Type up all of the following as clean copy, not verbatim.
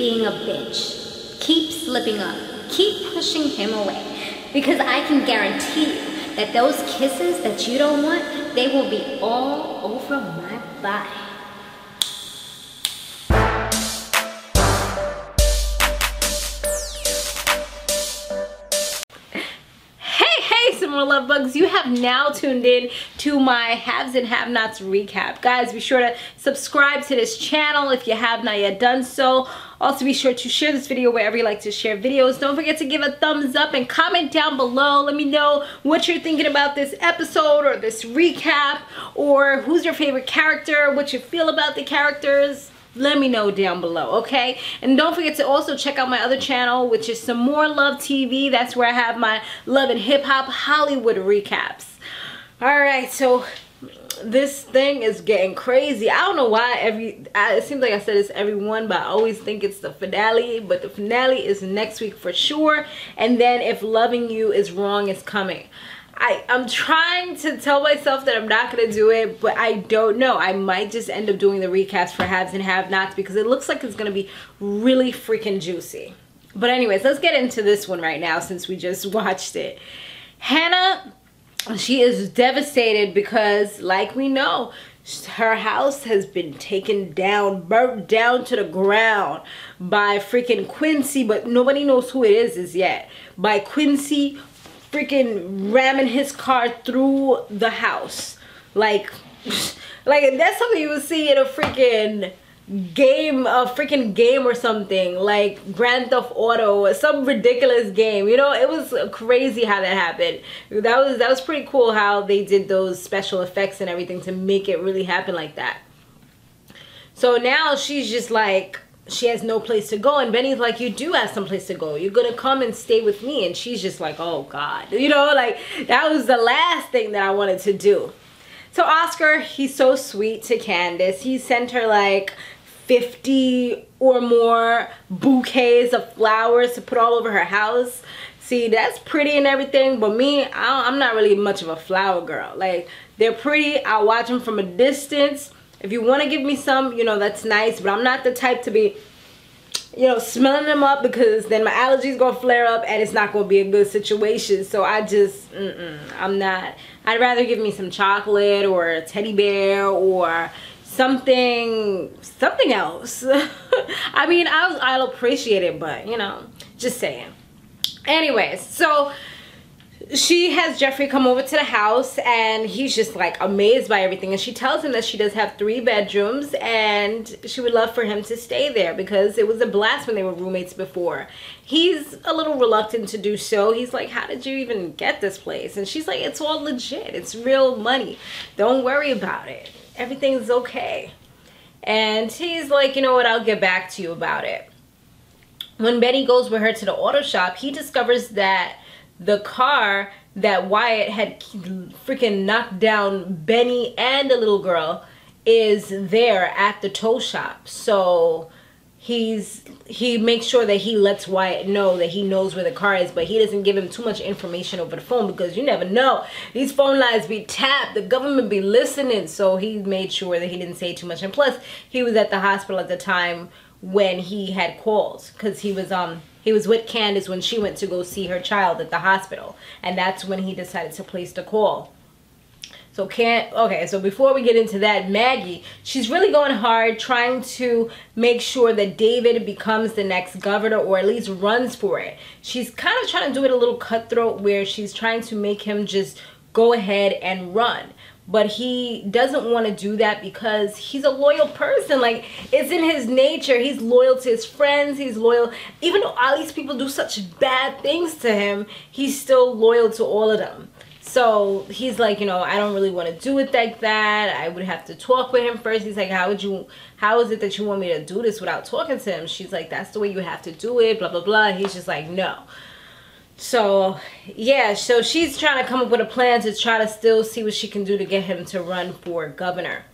being a bitch. Keep slipping up. Keep pushing him away. Because I can guarantee you that those kisses that you don't want, they will be all over my body. Samore Love Bugs, you have now tuned in to my haves and have-nots recap. Guys, be sure to subscribe to this channel if you have not yet done so. Also, be sure to share this video wherever you like to share videos. Don't forget to give a thumbs up and comment down below. Let me know what you're thinking about this episode or this recap, or who's your favorite character, what you feel about the characters. Let me know down below, okay? And don't forget to also check out my other channel, which is Samore Love TV. That's where I have my love and hip-hop Hollywood recaps. Alright, so this thing is getting crazy. I don't know why it seems like I said this every one, but I always think it's the finale. But the finale is next week for sure. And then If Loving You Is Wrong is coming. I'm trying to tell myself that I'm not going to do it, but I don't know. I might just end up doing the recaps for haves and have-nots because it looks like it's going to be really freaking juicy. But anyways, let's get into this one right now since we just watched it. Hanna, she is devastated because, like we know, her house has been taken down, burnt down to the ground by freaking Quincy, but nobody knows who it is as yet. By Quincy freaking ramming his car through the house. Like that's something you would see in a freaking game or something, like Grand Theft Auto or some ridiculous game. You know, it was crazy how that happened. That was pretty cool how they did those special effects and everything to make it really happen like that. So now she's just like, she has no place to go, and Benny's like, you do have some place to go, you're gonna come and stay with me. And she's just like, oh god, you know, like that was the last thing that I wanted to do. So Oscar, he's so sweet to Candace. He sent her like 50 or more bouquets of flowers to put all over her house. See, that's pretty and everything, but me, I'm not really much of a flower girl. Like, they're pretty, I'll watch them from a distance. If you want to give me some, you know, that's nice. But I'm not the type to be, you know, smelling them up, because then my allergies going to flare up and it's not going to be a good situation. So I just, I'm not. I'd rather give me some chocolate or a teddy bear or something else. I mean, I'll appreciate it, but, you know, just saying. Anyways, so she has Jeffrey come over to the house and he's just like amazed by everything, and she tells him that she does have 3 bedrooms and she would love for him to stay there because it was a blast when they were roommates before. He's a little reluctant to do so. He's like, how did you even get this place? And she's like, it's all legit, it's real money, don't worry about it, everything's okay. And he's like, you know what, I'll get back to you about it. When Benny goes with her to the auto shop, he discovers that the car that Wyatt had freaking knocked down Benny and the little girl is there at the tow shop. So he makes sure that he lets Wyatt know that he knows where the car is, but he doesn't give him too much information over the phone because you never know. These phone lines be tapped, the government be listening. So he made sure that he didn't say too much. And plus, he was at the hospital at the time when he had called, because he was with Candace when she went to go see her child at the hospital, and that's when he decided to place the call. So okay, so before we get into that, Maggie, she's really going hard trying to make sure that David becomes the next governor, or at least runs for it. She's kind of trying to do it a little cutthroat, where she's trying to make him just go ahead and run. But he doesn't want to do that because he's a loyal person. Like, it's in his nature. He's loyal to his friends. He's loyal. Even though all these people do such bad things to him, he's still loyal to all of them. So he's like, you know, I don't really want to do it like that. I would have to talk with him first. He's like, how is it that you want me to do this without talking to him? She's like, that's the way you have to do it, blah, blah, blah. He's just like, no. So yeah, so she's trying to come up with a plan to try to still see what she can do to get him to run for governor.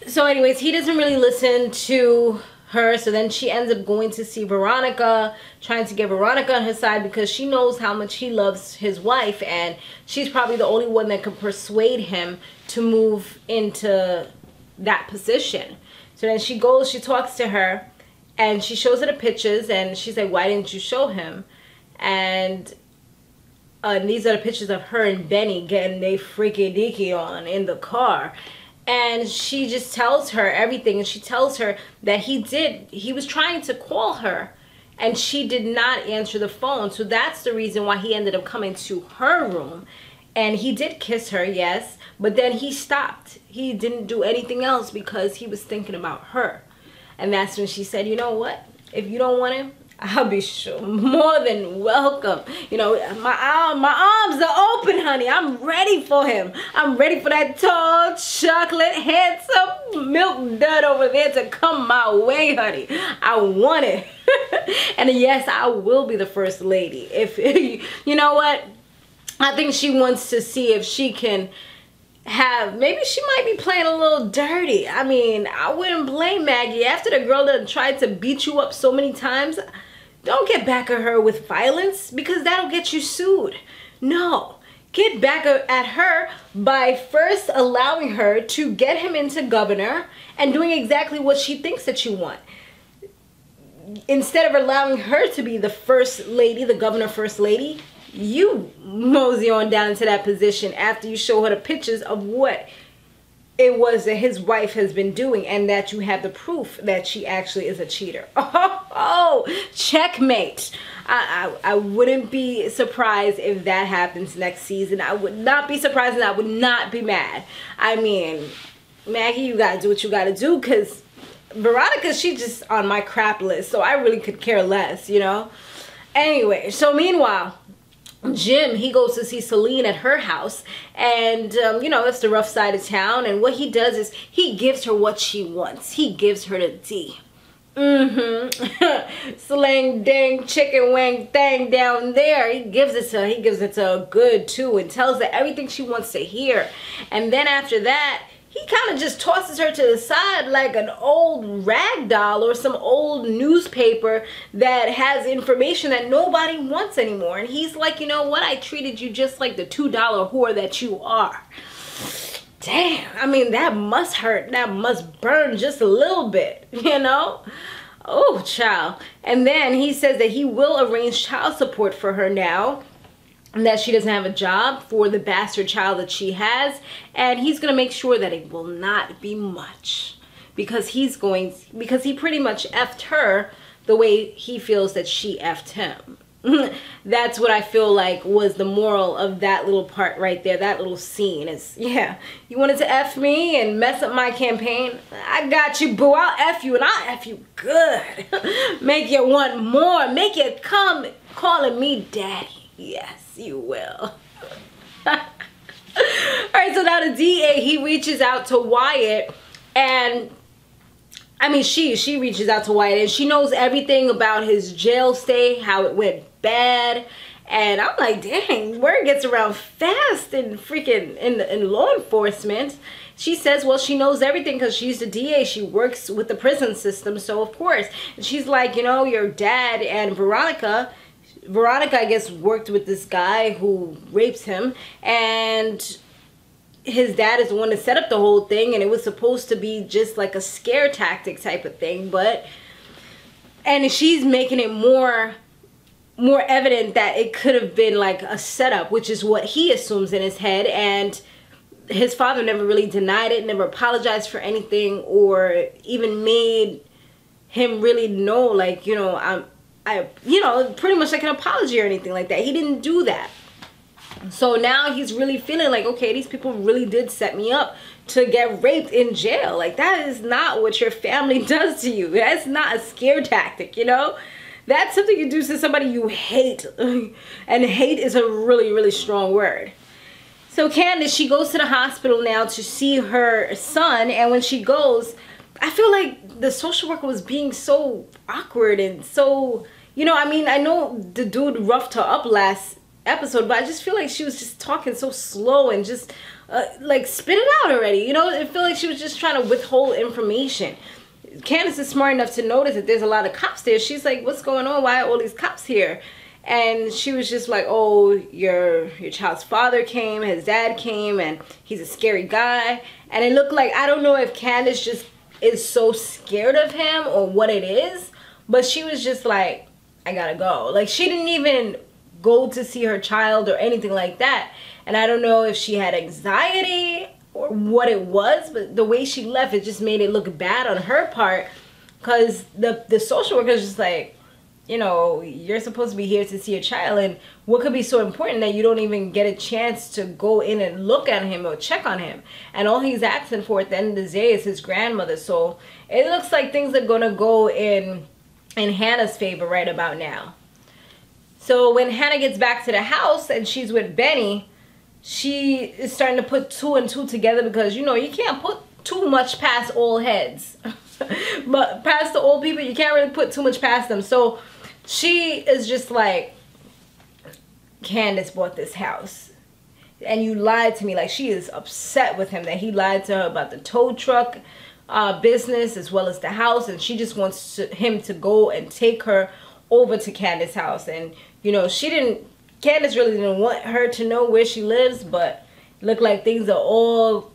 So anyways, he doesn't really listen to her, so then she ends up going to see Veronica, trying to get Veronica on her side because she knows how much he loves his wife, and she's probably the only one that can persuade him to move into that position. So then she goes, she talks to her, and she shows her the pictures, and she's like, why didn't you show him? And these are the pictures of her and Benny getting they freaky deaky on in the car. And she just tells her everything, and she tells her that he was trying to call her, and she did not answer the phone. So that's the reason why he ended up coming to her room. And he did kiss her, yes, but then he stopped. He didn't do anything else because he was thinking about her. And that's when she said, you know what? If you don't want him, I'll be sure more than welcome. You know, my arms are open, honey. I'm ready for him. I'm ready for that tall, chocolate, handsome milk dud over there to come my way, honey. I want it. And yes, I will be the first lady. If you know what? I think she wants to see if she can have, maybe she might be playing a little dirty. I mean, I wouldn't blame Maggie. After the girl done tried to beat you up so many times, don't get back at her with violence, because that'll get you sued. No, get back at her by first allowing her to get him into governor and doing exactly what she thinks that you want. Instead of allowing her to be the first lady, the governor first lady, you mosey on down into that position after you show her the pictures of what it was that his wife has been doing, and that you have the proof that she actually is a cheater. Oh, checkmate. I wouldn't be surprised if that happens next season. I would not be surprised, and I would not be mad. I mean, Maggie, you gotta do what you gotta do, because Veronica, she's just on my crap list, so I really could care less, you know? Anyway, so meanwhile, Jim, he goes to see Celine at her house, and you know, it's the rough side of town, and what he does is he gives her what she wants. He gives her the D. Sling dang chicken wing thing down there. He gives it to her. He gives it to her good too, and tells her everything she wants to hear. And then after that, he kind of just tosses her to the side like an old rag doll or some old newspaper that has information that nobody wants anymore. And he's like, you know what? I treated you just like the $2 whore that you are. Damn, I mean, that must hurt. That must burn just a little bit, you know? Oh, child. And then he says that he will arrange child support for her now, and that she doesn't have a job for the bastard child that she has, and he's gonna make sure that it will not be much, because he pretty much effed her the way he feels that she effed him. That's what I feel like was the moral of that little part right there. That little scene is, yeah, you wanted to F me and mess up my campaign? I got you, boo. I'll F you, and I'll F you good. Make you want more. Make you come calling me daddy. Yes, you will. Alright, so now the DA, he reaches out to Wyatt, and I mean, she reaches out to Wyatt, and she knows everything about his jail stay, how it went bad. And I'm like, dang, word gets around fast in freaking in law enforcement. She says, well, she knows everything because she's the DA. She works with the prison system, so of course. And she's like, you know, your dad and Veronica, I guess, worked with this guy who rapes him, and his dad is the one that set up the whole thing, and it was supposed to be just like a scare tactic type of thing, and she's making it more evident that it could have been like a setup, which is what he assumes in his head. And his father never really denied it, never apologized for anything, or even made him really know, like, you know, you know, pretty much like an apology or anything like that. He didn't do that. So now he's really feeling like, okay, these people really did set me up to get raped in jail. Like, that is not what your family does to you. That's not a scare tactic, you know? That's something you do to somebody you hate. And hate is a really, really strong word. So Candace, she goes to the hospital now to see her son, and when she goes, I feel like the social worker was being so awkward and so, you know, I mean, I know the dude roughed her up last episode, but I just feel like she was just talking so slow and just like, spit it out already, you know? I feel like she was just trying to withhold information. Candace is smart enough to notice that there's a lot of cops there. She's like, what's going on? Why are all these cops here? And she was just like, oh, your child's father came, his dad came, and he's a scary guy. And it looked like, I don't know if Candace just is so scared of him or what it is, but she was just like, I gotta go. Like, she didn't even go to see her child or anything like that. And I don't know if she had anxiety or what it was, but the way she left, it just made it look bad on her part, because the social worker is just like, you know, you're supposed to be here to see your child, and what could be so important that you don't even get a chance to go in and look at him or check on him? And all he's asking for at the end of the day is his grandmother. So it looks like things are gonna go in Hanna's favor right about now. So when Hanna gets back to the house and she's with Benny, she is starting to put 2 and 2 together, because, you know, you can't put too much past old heads. But past the old people, you can't really put too much past them. So she is just like, Candace bought this house and you lied to me. Like, she is upset with him that he lied to her about the tow truck business as well as the house, and she just wants him to go and take her over to Candace's house. And, you know, Candace really didn't want her to know where she lives, but it looked like things are all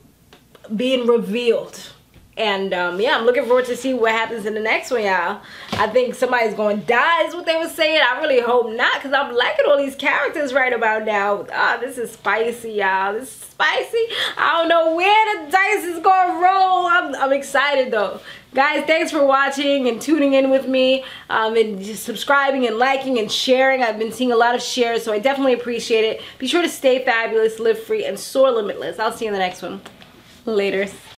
being revealed. And yeah, I'm looking forward to see what happens in the next one, y'all. I think somebody's going to die is what they were saying. I really hope not, because I'm liking all these characters right about now. This is spicy, y'all. This is spicy. I don't know where the dice is going to roll. I'm excited, though. Guys, thanks for watching and tuning in with me, and just subscribing and liking and sharing. I've been seeing a lot of shares, so I definitely appreciate it. Be sure to stay fabulous, live free, and soar limitless. I'll see you in the next one. Laters.